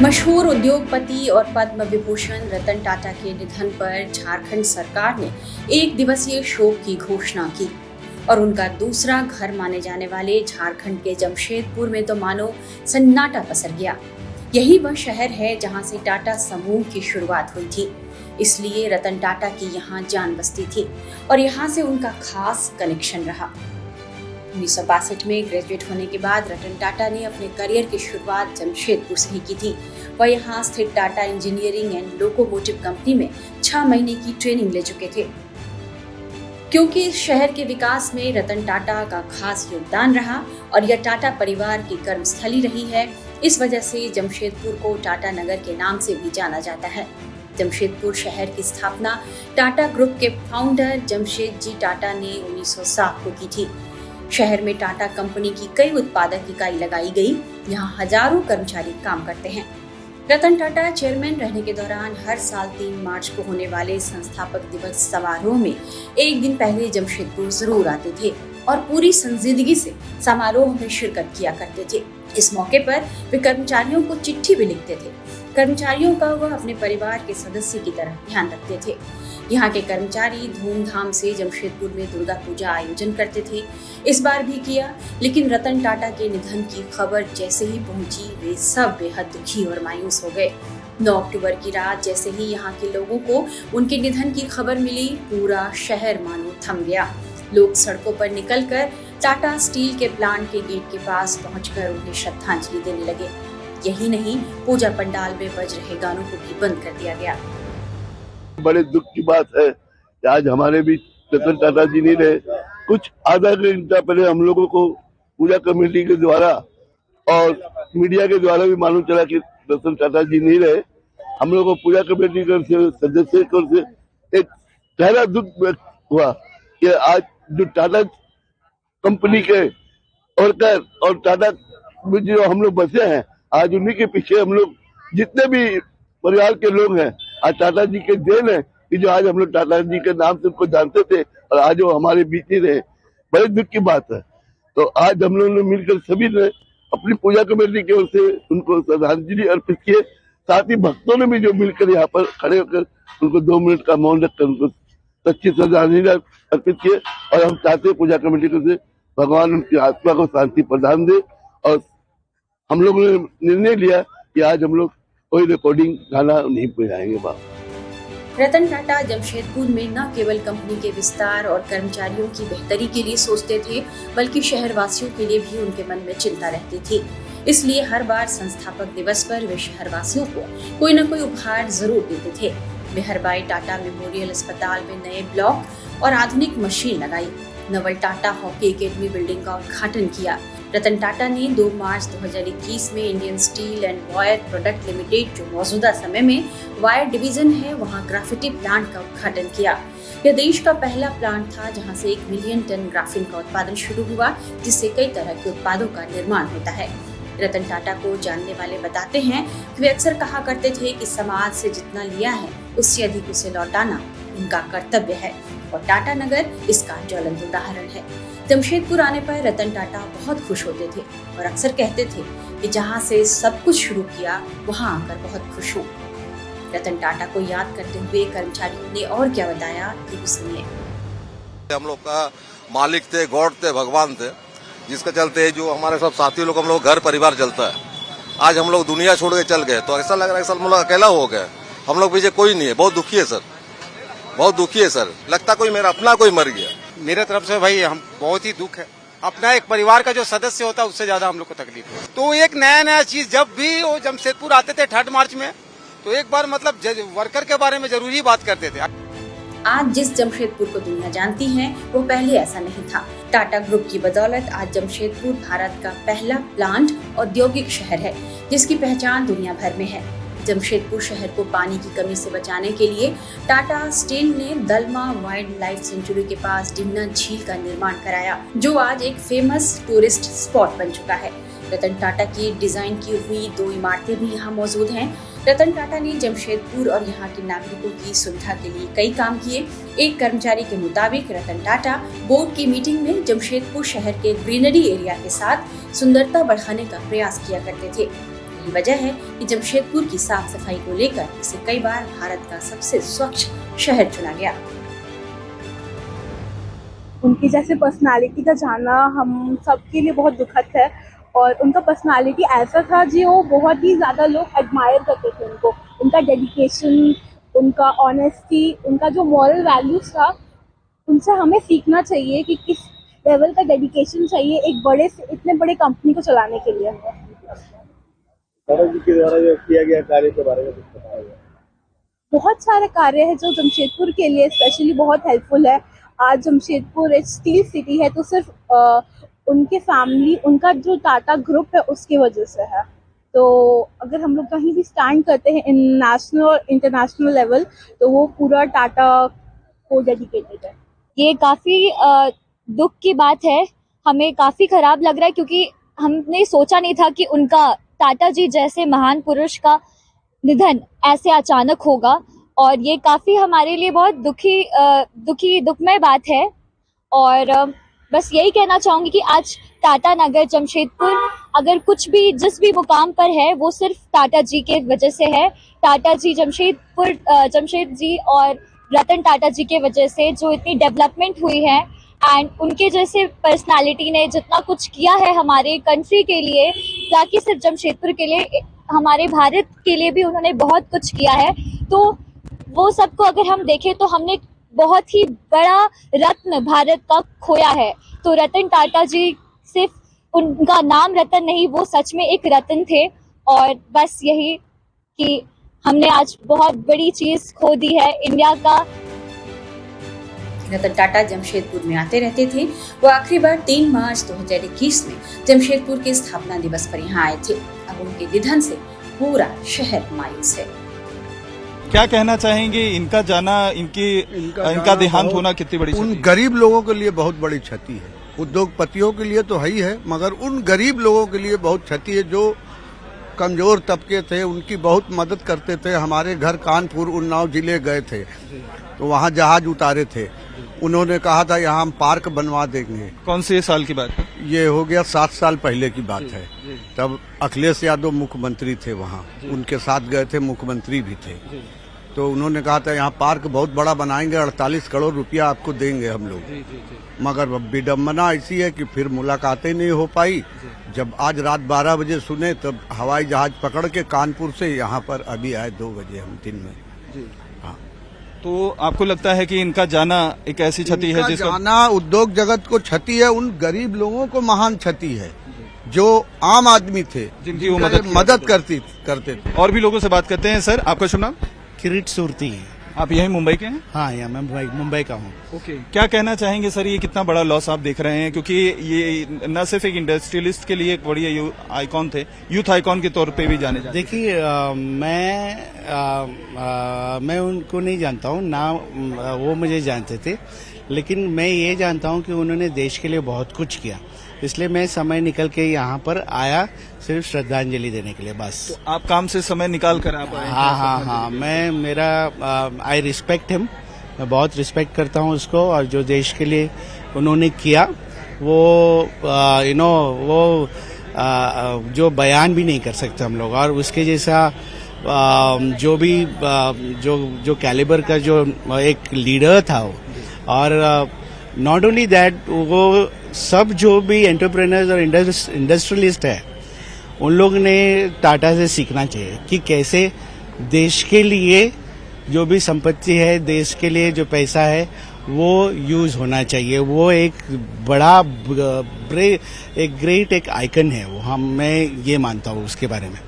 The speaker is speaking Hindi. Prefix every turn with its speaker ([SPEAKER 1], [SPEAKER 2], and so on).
[SPEAKER 1] मशहूर उद्योगपति और पद्म विभूषण रतन टाटा के निधन पर झारखंड सरकार ने एक दिवसीय शोक की घोषणा की और उनका दूसरा घर माने जाने वाले झारखंड के जमशेदपुर में तो मानो सन्नाटा पसर गया। यही वह शहर है जहां से टाटा समूह की शुरुआत हुई थी, इसलिए रतन टाटा की यहाँ जान बसती थी और यहाँ से उनका खास कनेक्शन रहा। 1962 में ग्रेजुएट होने के बाद रतन टाटा ने अपने करियर की शुरुआत जमशेदपुर से ही की थी। वह यहाँ स्थित Tata engineering and locomotive company में 6 महीने की ट्रेनिंग ले चुके थे। क्योंकि इस शहर के विकास में रतन टाटा का खास योगदान रहा और यह टाटा परिवार की कर्मस्थली रही है, इस वजह से जमशेदपुर को टाटा नगर के नाम से भी जाना जाता है। जमशेदपुर शहर की स्थापना टाटा ग्रुप के फाउंडर जमशेद जी टाटा ने 1907 को की थी। शहर में टाटा कंपनी की कई उत्पादक इकाई लगाई गई। यहाँ हजारों कर्मचारी काम करते हैं। रतन टाटा चेयरमैन रहने के दौरान हर साल 3 मार्च को होने वाले संस्थापक दिवस समारोह में एक दिन पहले जमशेदपुर जरूर आते थे और पूरी संजीदगी से समारोह में शिरकत किया करते थे। इस मौके पर वे कर्मचारियों को चिट्ठी भी लिखते थे। कर्मचारियों का वह अपने परिवार के सदस्य की तरह ध्यान रखते थे। यहाँ के कर्मचारी धूमधाम से जमशेदपुर में दुर्गा पूजा आयोजन करते थे। इस बार भी किया, लेकिन रतन टाटा के निधन की खबर जैसे ही पहुंची वे सब बेहद दुखी और मायूस हो गए। 9 अक्टूबर की रात जैसे ही यहाँ के लोगों को उनके निधन की खबर मिली, पूरा शहर मानो थम गया। लोग सड़कों पर निकलकर टाटा स्टील के प्लांट के गेट के पास पहुंचकर उन्हें श्रद्धांजलि देने लगे। यही नहीं, पूजा पंडाल में बज रहे गानों को भी बंद कर दिया गया।
[SPEAKER 2] बड़े दुख की बात है कि आज हमारे बीच रतन टाटा जी नहीं रहे। कुछ आधा घंटा पहले हम लोगों को पूजा कमेटी के द्वारा और मीडिया के द्वारा भी मालूम चला कि रतन टाटा जी नहीं रहे। हम लोग को पूजा कमेटी के सदस्य से एक गहरा दुख व्यक्त हुआ कि आज जो टाटा कंपनी के वर्कर और टाटा में जो हम लोग बसे हैं, आज उन्हीं के पीछे हम लोग जितने भी परिवार के लोग हैं, आज टाटा जी के देन है कि जो आज हम लोग टाटा जी के नाम से उनको जानते थे और आज वो हमारे बीच ही रहे। बड़े दुख की बात है। तो आज हम लोगों ने मिलकर सभी ने अपनी पूजा कमेटी की ओर से उनको श्रद्धांजलि अर्पित किए। साथ ही भक्तों ने भी जो मिलकर यहाँ पर खड़े होकर उनको 2 मिनट का मौन रखकर उनको सच्ची श्रद्धांजलि अर्पित किए। और हम चाहते हैं पूजा कमेटी को से भगवान उनकी आत्मा को शांति प्रदान दे। और हम लोगों ने निर्णय लिया कि आज हम लोग कोई रिकॉर्डिंग गाना नहीं बजाएंगे।
[SPEAKER 1] रतन टाटा जमशेदपुर में न केवल कंपनी के विस्तार और कर्मचारियों की बेहतरी के लिए सोचते थे, बल्कि शहरवासियों के लिए भी उनके मन में चिंता रहती थी। इसलिए हर बार संस्थापक दिवस पर वे शहरवासियों को कोई न कोई उपहार जरूर देते थे। मेहरबाई टाटा मेमोरियल अस्पताल में नए ब्लॉक और आधुनिक मशीन लगाई। Naval Tata hockey academy building का उद्घाटन किया। रतन टाटा ने 2 मार्च 2021 में Indian steel and wire product limited, जो मौजूदा समय में वायर डिवीजन है, वहां ग्राफिटी प्लांट का उद्घाटन किया। यह देश का पहला प्लांट था जहां से 1 मिलियन टन ग्राफिन का उत्पादन शुरू हुआ, जिससे कई तरह के उत्पादों का निर्माण होता है। रतन टाटा को जानने वाले बताते हैं कि वे अक्सर कहा करते थे कि समाज से जितना लिया है उससे अधिक उसे लौटाना उनका कर्तव्य है, और टाटा नगर इसका ज्वलंत उदाहरण है। जमशेदपुर आने पर रतन टाटा बहुत खुश होते थे और अक्सर कहते थे कि जहां से सब कुछ शुरू किया वहां आकर बहुत खुश हूँ। रतन टाटा को याद करते हुए कर्मचारियों ने और क्या बताया, ये भी सुनिए।
[SPEAKER 3] हम लोग का मालिक थे, गॉड थे, भगवान थे, जिसके चलते जो हमारे सब साथी लोग, हम लोग घर परिवार चलता है। आज हम लोग दुनिया छोड़ के चल गए तो ऐसा लग रहा है कि हम लोग अकेला हो गए। हम लोग पीछे कोई नहीं है। बहुत दुखी है सर, बहुत दुखी है सर। लगता कोई मेरा अपना कोई मर गया।
[SPEAKER 4] मेरे तरफ से भाई हम बहुत ही दुख है। अपना एक परिवार का जो सदस्य होता है उससे ज्यादा हम लोग को तकलीफ है। तो एक नया चीज, जब भी वो जमशेदपुर आते थे 3 मार्च में, तो एक बार मतलब वर्कर के बारे में जरूरी बात करते थे।
[SPEAKER 1] आज जिस जमशेदपुर को दुनिया जानती है वो पहले ऐसा नहीं था। टाटा ग्रुप की बदौलत आज जमशेदपुर भारत का पहला प्लांट औद्योगिक शहर है, जिसकी पहचान दुनिया भर में है। जमशेदपुर शहर को पानी की कमी से बचाने के लिए टाटा स्टील ने दलमा वाइल्ड लाइफ सेंचुरी के पास डिमना झील का निर्माण कराया, जो आज एक फेमस टूरिस्ट स्पॉट बन चुका है। रतन टाटा की डिजाइन की हुई 2 इमारतें भी यहाँ मौजूद हैं। रतन टाटा ने जमशेदपुर और यहाँ के नागरिकों की सुविधा के लिए कई काम किए। एक कर्मचारी के मुताबिक रतन टाटा बोर्ड की मीटिंग में जमशेदपुर शहर के ग्रीनरी एरिया के साथ सुंदरता बढ़ाने का प्रयास किया करते थे। यही वजह है कि जमशेदपुर की साफ सफाई को लेकर इसे कई बार भारत का सबसे स्वच्छ शहर चुना गया।
[SPEAKER 5] उनकी जैसे पर्सनालिटी का जाना हम सबके लिए बहुत दुखद है और उनका पर्सनालिटी ऐसा था जो बहुत ही ज़्यादा लोग एडमायर करते थे उनको। उनका डेडिकेशन, उनका ऑनेस्टी, उनका जो मॉरल वैल्यूज था, उनसे हमें सीखना चाहिए कि किस लेवल का डेडिकेशन चाहिए एक बड़े से इतने बड़े कंपनी को चलाने के लिए।
[SPEAKER 6] टाटा जी के द्वारा जो किया गया कार्य के बारे में कुछ बताया जाए।
[SPEAKER 5] बहुत सारे कार्य है जो जमशेदपुर के लिए स्पेशली बहुत हेल्पफुल है। आज जमशेदपुर एक स्टील सिटी है तो सिर्फ उनके फैमिली, उनका जो टाटा ग्रुप है उसकी वजह से है। तो अगर हम लोग कहीं भी स्टैंड करते हैं इन नेशनल और इंटरनेशनल लेवल तो वो पूरा टाटा को डेडिकेटेड है।
[SPEAKER 7] ये काफी दुख की बात है, हमें काफी खराब लग रहा है क्योंकि हमने सोचा नहीं था कि उनका टाटा जी जैसे महान पुरुष का निधन ऐसे अचानक होगा और ये काफी हमारे लिए बहुत दुखमय बात है। और बस यही कहना चाहूंगी कि आज टाटा नगर जमशेदपुर अगर कुछ भी जिस भी मुकाम पर है वो सिर्फ टाटा जी के वजह से है। टाटा जी जमशेद जी और रतन टाटा जी के वजह से जो इतनी डेवलपमेंट हुई है एंड उनके जैसे पर्सनालिटी ने जितना कुछ किया है हमारे कंट्री के लिए, ताकि सिर्फ जमशेदपुर के लिए, हमारे भारत के लिए भी उन्होंने बहुत कुछ किया है। तो वो सबको अगर हम देखें तो हमने बहुत ही बड़ा रत्न भारत का खोया है। तो रतन टाटा जी सिर्फ उनका नाम रतन नहीं, वो सच में एक रत्न थे। और बस यही कि हमने आज बहुत बड़ी चीज खो दी है इंडिया का।
[SPEAKER 1] रतन टाटा जमशेदपुर में आते रहते थे। वो आखिरी बार 3 मार्च 2021 में जमशेदपुर के स्थापना दिवस पर यहाँ आए थे। अब उनके निधन से पूरा शहर मायूस है।
[SPEAKER 8] क्या कहना चाहेंगे, इनका जाना, इनका देहांत होना कितनी बड़ी
[SPEAKER 9] उन गरीब लोगों के लिए बहुत बड़ी क्षति है। उद्योगपतियों के लिए तो है ही है, मगर उन गरीब लोगों के लिए बहुत क्षति है जो कमजोर तबके थे, उनकी बहुत मदद करते थे। हमारे घर कानपुर उन्नाव जिले गए थे तो वहाँ जहाज उतारे थे। उन्होंने कहा था यहाँ हम पार्क बनवा देंगे।
[SPEAKER 8] कौन से साल की बात है?
[SPEAKER 9] ये हो गया 7 साल पहले की बात है। तब अखिलेश यादव मुख्यमंत्री थे, वहाँ उनके साथ गए थे, मुख्यमंत्री भी थे। तो उन्होंने कहा था यहाँ पार्क बहुत बड़ा बनाएंगे, 48 करोड़ रुपया आपको देंगे हम लोग। मगर विडम्बना ऐसी है कि फिर मुलाकातें नहीं हो पाई। जब आज रात 12 बजे सुने तब हवाई जहाज पकड़ के कानपुर से यहाँ पर अभी आए 2 बजे हम दिन में। हाँ,
[SPEAKER 8] तो आपको लगता है कि इनका जाना एक ऐसी क्षति है जिसका
[SPEAKER 9] जाना उद्योग जगत को क्षति है, उन गरीब लोगों को महान क्षति है जो आम आदमी थे,
[SPEAKER 8] जिनकी वो
[SPEAKER 9] मदद करते थे।
[SPEAKER 8] और भी लोगों से बात करते हैं। सर, आपका शुभ नाम?
[SPEAKER 10] किरीट सुरती।
[SPEAKER 8] आप यही मुंबई के हैं?
[SPEAKER 10] हाँ, यहाँ मैं मुंबई का हूँ।
[SPEAKER 8] ओके, क्या कहना चाहेंगे सर, ये कितना बड़ा लॉस आप देख रहे हैं? क्योंकि ये न सिर्फ एक इंडस्ट्रियलिस्ट के लिए एक बड़ी आइकॉन थे, यूथ आइकॉन के तौर पे भी जाने जाते।
[SPEAKER 10] देखिए, मैं उनको नहीं जानता हूँ ना, वो मुझे जानते थे, लेकिन मैं ये जानता हूँ कि उन्होंने देश के लिए बहुत कुछ किया। इसलिए मैं समय निकल के यहाँ पर आया सिर्फ श्रद्धांजलि देने के लिए, बस।
[SPEAKER 8] तो आप काम से समय निकाल कर आप आए?
[SPEAKER 10] हाँ, आई रिस्पेक्ट हिम, मैं बहुत रिस्पेक्ट करता हूँ उसको। और जो देश के लिए उन्होंने किया वो वो जो बयान भी नहीं कर सकते हम लोग। और उसके जैसा जो भी जो कैलिबर का जो एक लीडर था वो, और नॉट ओनली दैट, वो सब जो भी एंटरप्रेन्योर्स और इंडस्ट्रियलिस्ट है उन लोग ने टाटा से सीखना चाहिए कि कैसे देश के लिए जो भी संपत्ति है, देश के लिए जो पैसा है वो यूज होना चाहिए। वो एक बड़ा एक ग्रेट एक आइकन है वो, मैं ये मानता हूँ उसके बारे में।